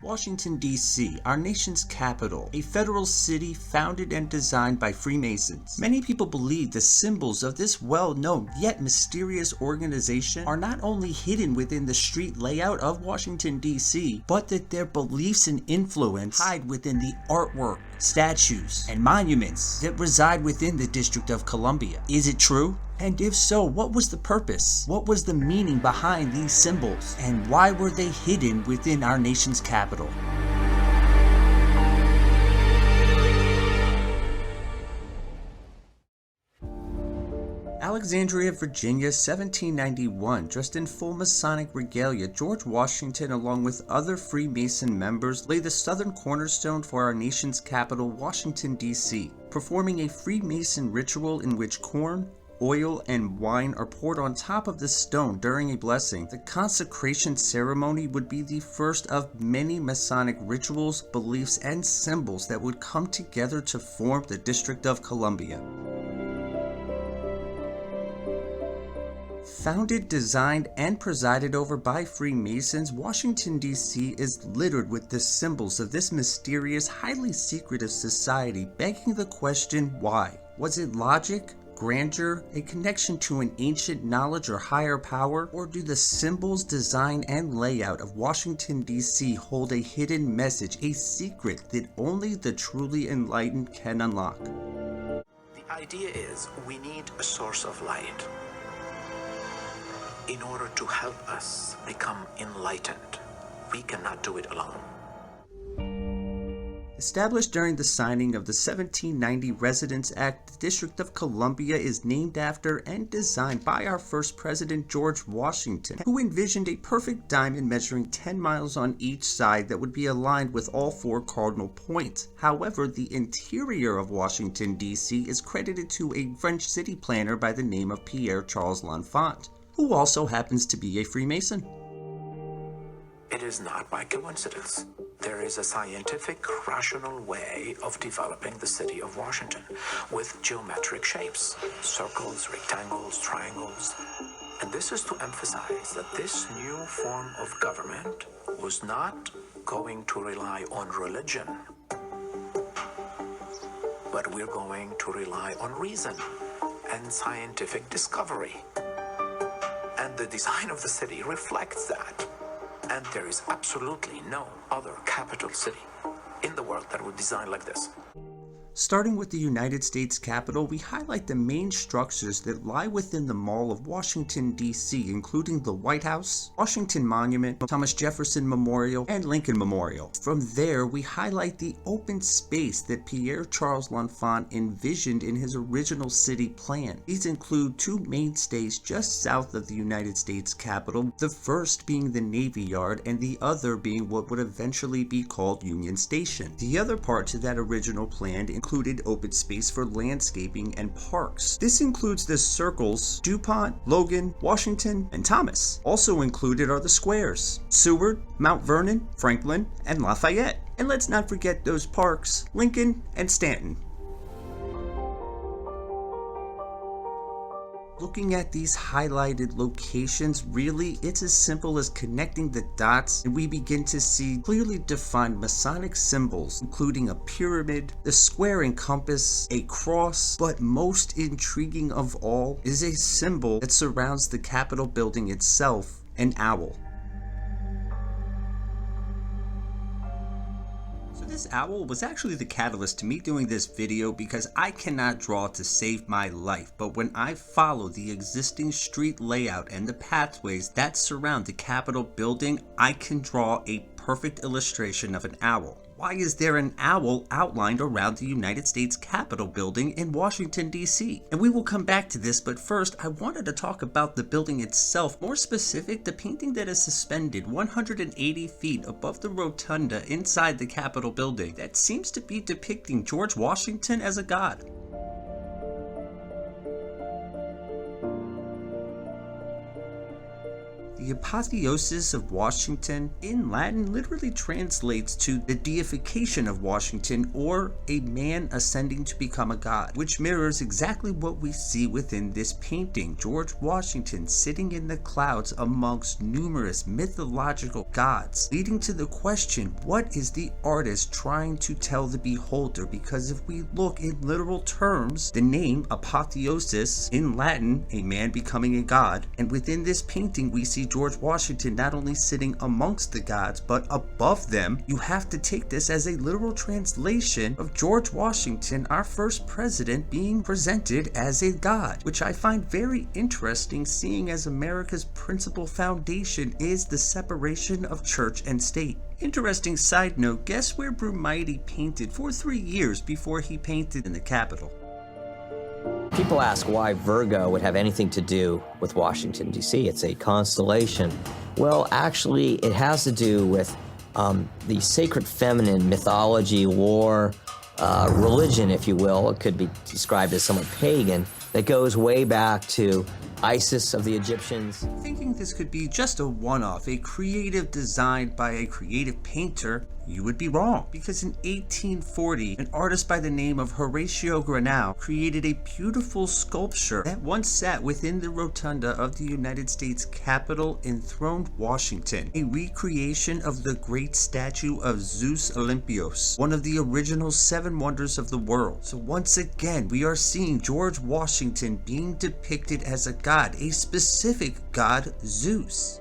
Washington, D.C., our nation's capital, a federal city founded and designed by Freemasons. Many people believe the symbols of this well-known yet mysterious organization are not only hidden within the street layout of Washington, D.C., but that their beliefs and influence hide within the artwork, statues, and monuments that reside within the District of Columbia. Is it true? And if so, what was the purpose? What was the meaning behind these symbols? And why were they hidden within our nation's capital? Alexandria, Virginia, 1791. Dressed in full Masonic regalia, George Washington, along with other Freemason members, laid the southern cornerstone for our nation's capital, Washington, D.C., performing a Freemason ritual in which corn, oil, and wine are poured on top of the stone during a blessing. The consecration ceremony would be the first of many Masonic rituals, beliefs, and symbols that would come together to form the District of Columbia. Founded, designed, and presided over by Freemasons, Washington, D.C. is littered with the symbols of this mysterious, highly secretive society, begging the question, why? Was it logic? Grandeur, a connection to an ancient knowledge or higher power, or do the symbols, design, and layout of Washington, D.C. hold a hidden message, a secret that only the truly enlightened can unlock? The idea is we need a source of light in order to help us become enlightened. We cannot do it alone. Established during the signing of the 1790 Residence Act, the District of Columbia is named after and designed by our first president, George Washington, who envisioned a perfect diamond measuring 10 miles on each side that would be aligned with all four cardinal points. However, the interior of Washington, D.C. is credited to a French city planner by the name of Pierre Charles L'Enfant, who also happens to be a Freemason. It is not by coincidence. There is a scientific, rational way of developing the city of Washington with geometric shapes, circles, rectangles, triangles. And this is to emphasize that this new form of government was not going to rely on religion, but we're going to rely on reason and scientific discovery. And the design of the city reflects that. And there is absolutely no other capital city in the world that would design like this. Starting with the United States Capitol, we highlight the main structures that lie within the Mall of Washington, D.C., including the White House, Washington Monument, Thomas Jefferson Memorial, and Lincoln Memorial. From there, we highlight the open space that Pierre Charles L'Enfant envisioned in his original city plan. These include two mainstays just south of the United States Capitol, the first being the Navy Yard and the other being what would eventually be called Union Station. The other part to that original plan included open space for landscaping and parks. This includes the circles DuPont, Logan, Washington, and Thomas. Also included are the squares Seward, Mount Vernon, Franklin, and Lafayette. And let's not forget those parks, Lincoln and Stanton. Looking at these highlighted locations, really, it's as simple as connecting the dots and we begin to see clearly defined Masonic symbols, including a pyramid, the square and compass, a cross, but most intriguing of all is a symbol that surrounds the Capitol building itself, an owl. This owl was actually the catalyst to me doing this video because I cannot draw to save my life, but when I follow the existing street layout and the pathways that surround the Capitol building, I can draw a perfect illustration of an owl. Why is there an owl outlined around the United States Capitol building in Washington, D.C.? And we will come back to this, but first I wanted to talk about the building itself. More specific, the painting that is suspended 180 feet above the rotunda inside the Capitol building that seems to be depicting George Washington as a god. The The apotheosis of Washington in Latin literally translates to the deification of Washington, or a man ascending to become a god, which mirrors exactly what we see within this painting. George Washington sitting in the clouds amongst numerous mythological gods, leading to the question, what is the artist trying to tell the beholder? Because if we look in literal terms, the name apotheosis in Latin, a man becoming a god, and within this painting we see George Washington not only sitting amongst the gods but above them. You have to take this as a literal translation of George Washington, our first president, being presented as a god, which I find very interesting, seeing as America's principal foundation is the separation of church and state. Interesting side note, guess where Brumaire painted for 3 years before he painted in the Capitol? People ask why Virgo would have anything to do with Washington, D.C. It's a constellation. Well, actually, it has to do with the sacred feminine mythology, war, religion, if you will. It could be described as somewhat pagan, that goes way back to Isis of the Egyptians. Thinking this could be just a one-off, a creative design by a creative painter, you would be wrong, because in 1840, an artist by the name of Horatio Granau created a beautiful sculpture that once sat within the rotunda of the United States Capitol, enthroned Washington, a recreation of the great statue of Zeus Olympios, one of the original 7 wonders of the world. So once again, we are seeing George Washington being depicted as a god, a specific god, Zeus.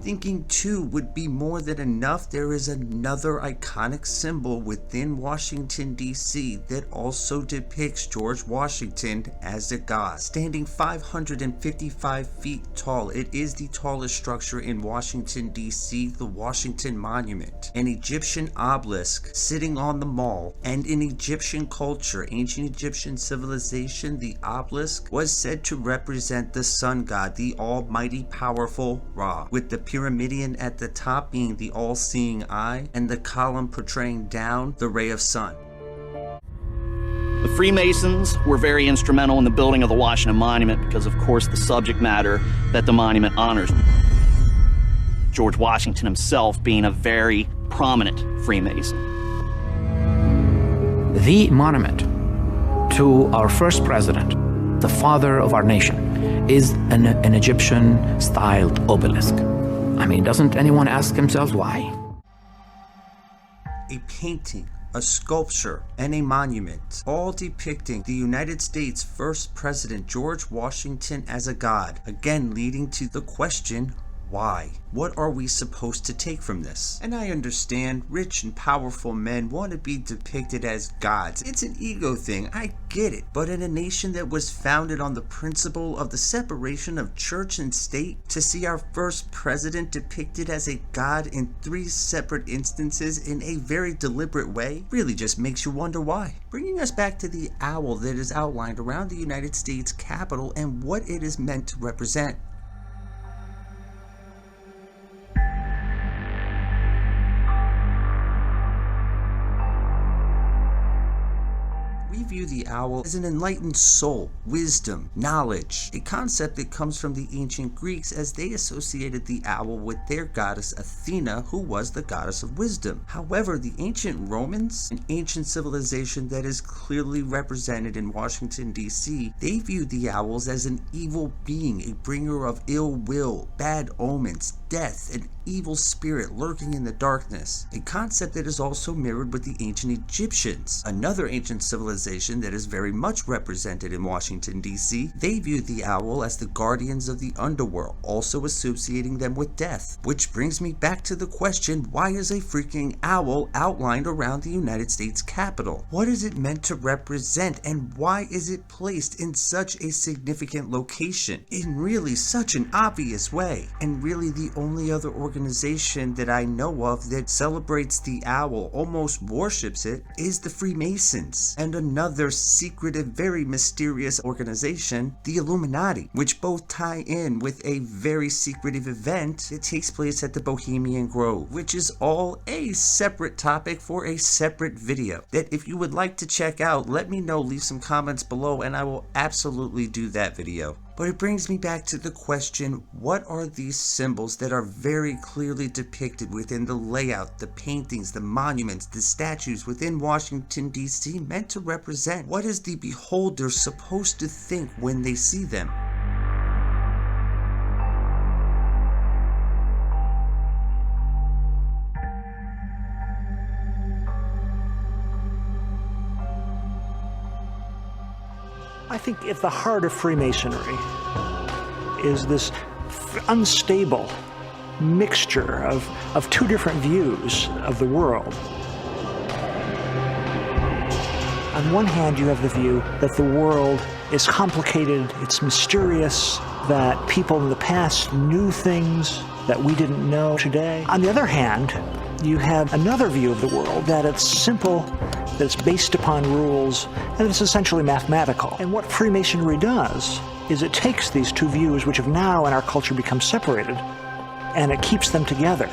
Thinking 2 would be more than enough, there is another iconic symbol within Washington, D.C. that also depicts George Washington as a god. Standing 555 feet tall, it is the tallest structure in Washington, D.C., the Washington Monument, an Egyptian obelisk sitting on the mall. And in Egyptian culture, ancient Egyptian civilization, the obelisk was said to represent the sun god, the almighty powerful Ra, with the pyramidion at the top being the all-seeing eye, and the column portraying down the ray of sun. The Freemasons were very instrumental in the building of the Washington Monument because, of course, the subject matter that the monument honors. George Washington himself being a very prominent Freemason. The monument to our first president, the father of our nation, is an Egyptian-styled obelisk. I mean, doesn't anyone ask themselves why? A painting, a sculpture, and a monument, all depicting the United States' first president, George Washington, as a god, again leading to the question, why? What are we supposed to take from this? And I understand rich and powerful men want to be depicted as gods. It's an ego thing, I get it. But in a nation that was founded on the principle of the separation of church and state, to see our first president depicted as a god in 3 separate instances in a very deliberate way really just makes you wonder why. Bringing us back to the owl that is outlined around the United States Capitol and what it is meant to represent. We view the owl as an enlightened soul, wisdom, knowledge, a concept that comes from the ancient Greeks as they associated the owl with their goddess Athena, who was the goddess of wisdom. However, the ancient Romans, an ancient civilization that is clearly represented in Washington, D.C., they viewed the owls as an evil being, a bringer of ill will, bad omens, death, an evil spirit lurking in the darkness, a concept that is also mirrored with the ancient Egyptians, another ancient civilization that is very much represented in Washington, D.C. They viewed the owl as the guardians of the underworld, also associating them with death. Which brings me back to the question, why is a freaking owl outlined around the United States Capitol? What is it meant to represent, and why is it placed in such a significant location, in really such an obvious way? And really the only other organization that I know of that celebrates the owl, almost worships it, is the Freemasons, and another secretive, very mysterious organization, the Illuminati, which both tie in with a very secretive event that takes place at the Bohemian Grove, which is all a separate topic for a separate video that if you would like to check out, let me know, leave some comments below, and I will absolutely do that video. But it brings me back to the question, what are these symbols that are very clearly depicted within the layout, the paintings, the monuments, the statues within Washington, D.C. meant to represent? What is the beholder supposed to think when they see them? I think at the heart of Freemasonry is this unstable mixture of two different views of the world. On one hand, you have the view that the world is complicated, it's mysterious, that people in the past knew things that we didn't know today. On the other hand, you have another view of the world, that it's simple, that it's based upon rules, and it's essentially mathematical. And what Freemasonry does is it takes these two views, which have now in our culture become separated, and it keeps them together.